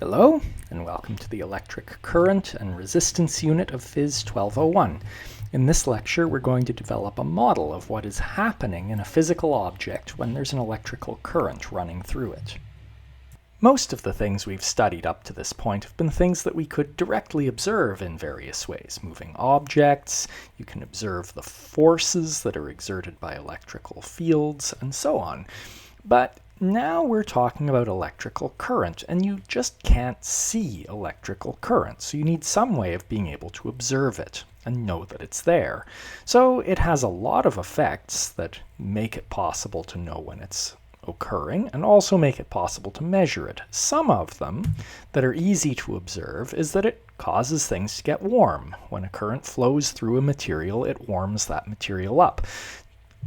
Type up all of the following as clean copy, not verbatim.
Hello, and welcome to the Electric Current and Resistance Unit of Phys 1201. In this lecture, we're going to develop a model of what is happening in a physical object when there's an electrical current running through it. Most of the things we've studied up to this point have been things that we could directly observe in various ways. Moving objects, you can observe the forces that are exerted by electrical fields, and so on. But now we're talking about electrical current, and you just can't see electrical current, so you need some way of being able to observe it and know that it's there. So it has a lot of effects that make it possible to know when it's occurring and also make it possible to measure it. Some of them that are easy to observe is that it causes things to get warm. When a current flows through a material, it warms that material up.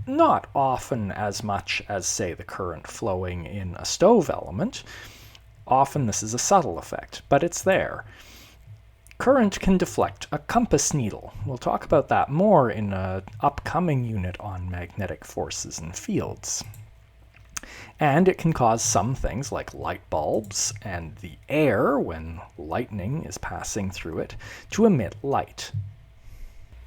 Not often as much as, say, the current flowing in a stove element. Often this is a subtle effect, but it's there. Current can deflect a compass needle. We'll talk about that more in an upcoming unit on magnetic forces and fields. And it can cause some things like light bulbs and the air, when lightning is passing through it, to emit light.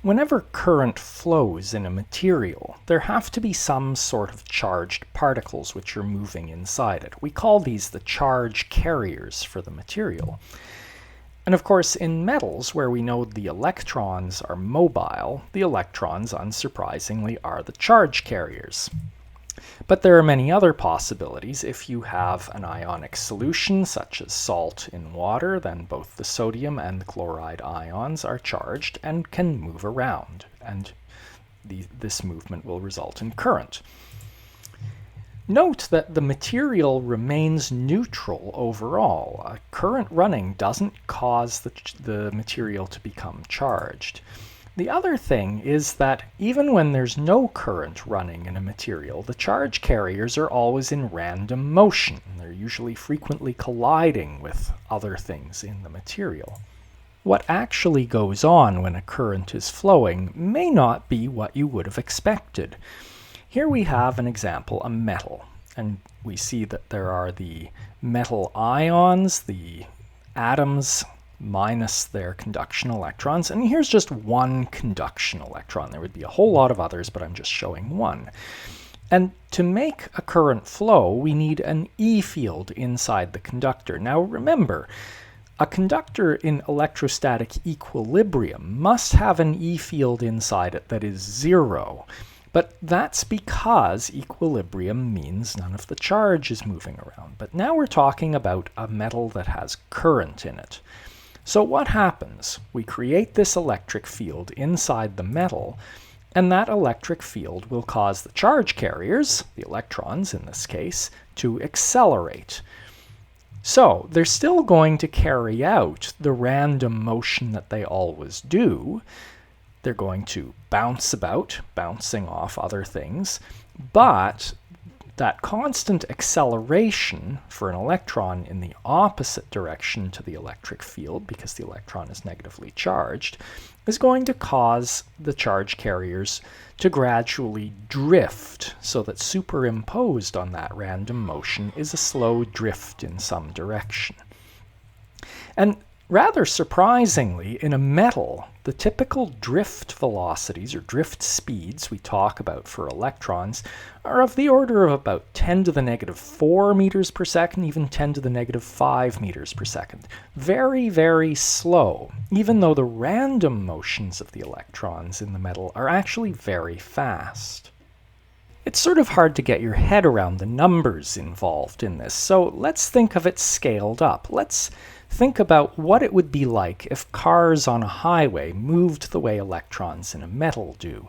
Whenever current flows in a material, there have to be some sort of charged particles which are moving inside it. We call these the charge carriers for the material. And of course, in metals, where we know the electrons are mobile, the electrons, unsurprisingly, are the charge carriers. But there are many other possibilities. If you have an ionic solution, such as salt in water, then both the sodium and the chloride ions are charged and can move around, and this movement will result in current. Note that the material remains neutral overall. A current running doesn't cause the material to become charged. The other thing is that even when there's no current running in a material, the charge carriers are always in random motion. They're usually frequently colliding with other things in the material. What actually goes on when a current is flowing may not be what you would have expected. Here we have an example, a metal, and we see that there are the metal ions, the atoms, minus their conduction electrons, and here's just one conduction electron. There would be a whole lot of others, but I'm just showing one. And to make a current flow, we need an E field inside the conductor. Now remember, a conductor in electrostatic equilibrium must have an E field inside it that is zero. But that's because equilibrium means none of the charge is moving around. But now we're talking about a metal that has current in it. So what happens? We create this electric field inside the metal, and that electric field will cause the charge carriers, the electrons in this case, to accelerate. So they're still going to carry out the random motion that they always do. They're going to bounce about, bouncing off other things, but that constant acceleration for an electron in the opposite direction to the electric field, because the electron is negatively charged, is going to cause the charge carriers to gradually drift, so that superimposed on that random motion is a slow drift in some direction. And rather surprisingly, in a metal, the typical drift velocities, or drift speeds we talk about for electrons, are of the order of about 10 to the negative 4 meters per second, even 10 to the negative 5 meters per second. Very, very slow, even though the random motions of the electrons in the metal are actually very fast. It's sort of hard to get your head around the numbers involved in this, so let's think of it scaled up. Let's think about what it would be like if cars on a highway moved the way electrons in a metal do.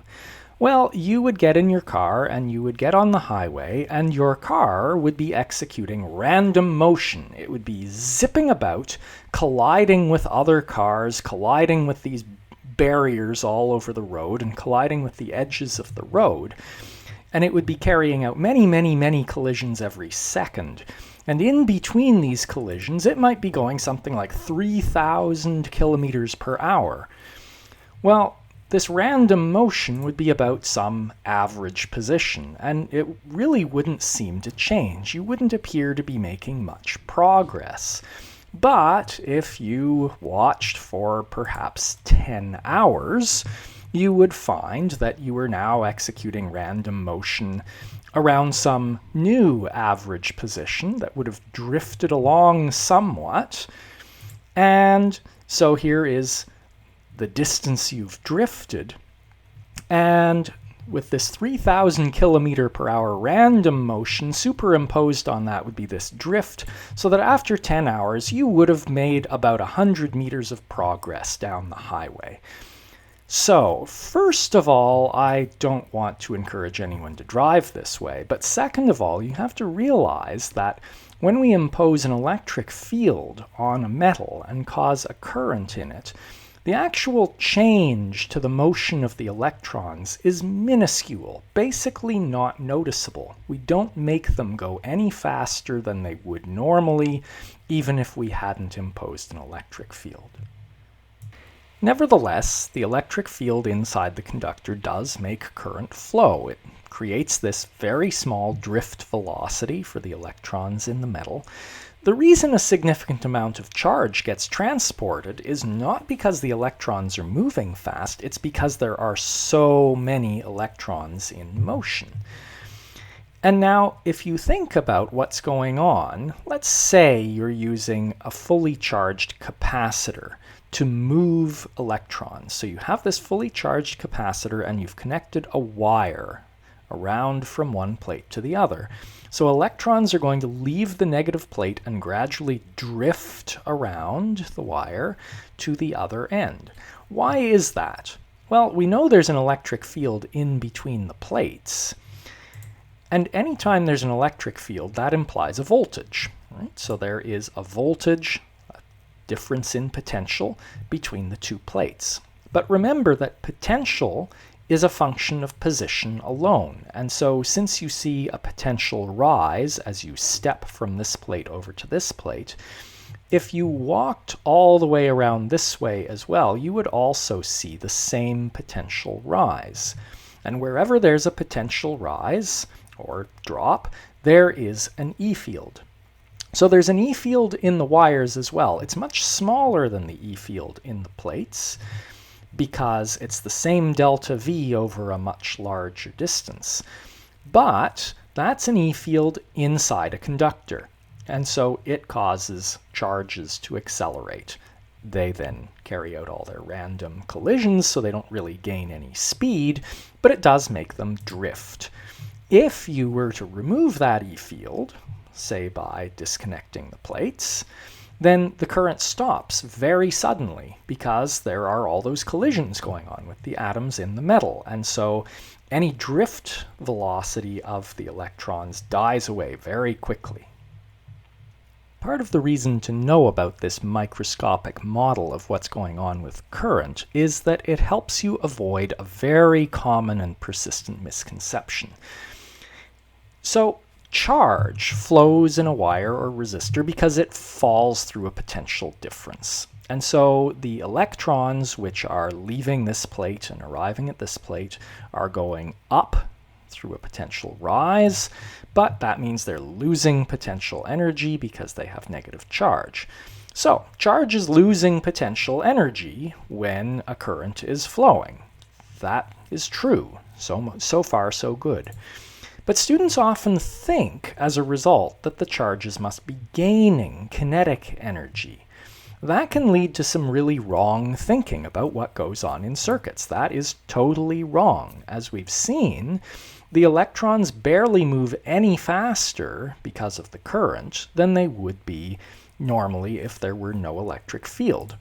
Well, you would get in your car and you would get on the highway, and your car would be executing random motion. It would be zipping about, colliding with other cars, colliding with these barriers all over the road, and colliding with the edges of the road. And it would be carrying out many, many, many collisions every second. And in between these collisions, it might be going something like 3,000 kilometers per hour. Well, this random motion would be about some average position, and it really wouldn't seem to change. You wouldn't appear to be making much progress. But if you watched for perhaps 10 hours, you would find that you were now executing random motion around some new average position that would have drifted along somewhat. And so here is the distance you've drifted. And with this 3,000 kilometer per hour random motion superimposed on that would be this drift, so that after 10 hours you would have made about 100 meters of progress down the highway. So, first of all, I don't want to encourage anyone to drive this way, but second of all, you have to realize that when we impose an electric field on a metal and cause a current in it, the actual change to the motion of the electrons is minuscule, basically not noticeable. We don't make them go any faster than they would normally, even if we hadn't imposed an electric field. Nevertheless, the electric field inside the conductor does make current flow. It creates this very small drift velocity for the electrons in the metal. The reason a significant amount of charge gets transported is not because the electrons are moving fast, it's because there are so many electrons in motion. And now, if you think about what's going on, let's say you're using a fully charged capacitor to move electrons. So you have this fully charged capacitor and you've connected a wire around from one plate to the other. So electrons are going to leave the negative plate and gradually drift around the wire to the other end. Why is that? Well, we know there's an electric field in between the plates. And anytime there's an electric field, that implies a voltage, right? So there is a voltage, a difference in potential between the two plates. But remember that potential is a function of position alone. And so since you see a potential rise as you step from this plate over to this plate, if you walked all the way around this way as well, you would also see the same potential rise. And wherever there's a potential rise or drop, there is an E field. So there's an E field in the wires as well. It's much smaller than the E field in the plates because it's the same delta V over a much larger distance. But that's an E field inside a conductor. And so it causes charges to accelerate. They then carry out all their random collisions, so they don't really gain any speed, but it does make them drift. If you were to remove that E field, say by disconnecting the plates, then the current stops very suddenly because there are all those collisions going on with the atoms in the metal. And so any drift velocity of the electrons dies away very quickly. Part of the reason to know about this microscopic model of what's going on with current is that it helps you avoid a very common and persistent misconception. So charge flows in a wire or resistor because it falls through a potential difference. And so the electrons which are leaving this plate and arriving at this plate are going up through a potential rise, but that means they're losing potential energy because they have negative charge. So charge is losing potential energy when a current is flowing. That is true. So far, so good. But students often think, as a result, that the charges must be gaining kinetic energy. That can lead to some really wrong thinking about what goes on in circuits. That is totally wrong. As we've seen, the electrons barely move any faster because of the current than they would be normally if there were no electric field.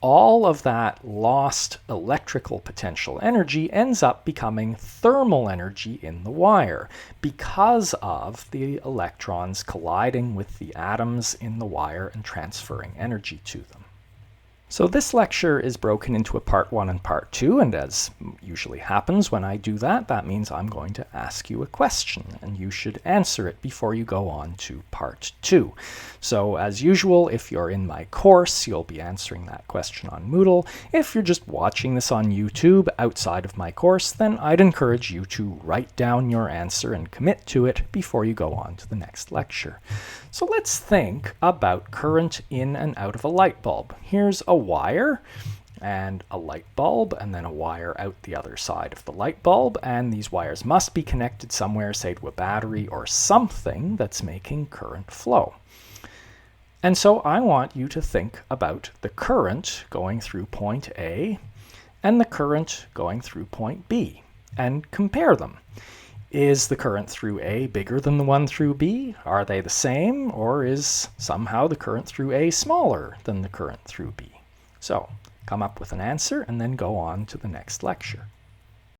All of that lost electrical potential energy ends up becoming thermal energy in the wire because of the electrons colliding with the atoms in the wire and transferring energy to them. So this lecture is broken into a part 1 and part 2, and as usually happens when I do that, that means I'm going to ask you a question, and you should answer it before you go on to part 2. So as usual, if you're in my course, you'll be answering that question on Moodle. If you're just watching this on YouTube outside of my course, then I'd encourage you to write down your answer and commit to it before you go on to the next lecture. So let's think about current in and out of a light bulb. Here's a wire and a light bulb, and then a wire out the other side of the light bulb, and these wires must be connected somewhere, say to a battery or something that's making current flow. And so I want you to think about the current going through point A and the current going through point B and compare them. Is the current through A bigger than the one through B? Are they the same, or is somehow the current through A smaller than the current through B? So come up with an answer and then go on to the next lecture.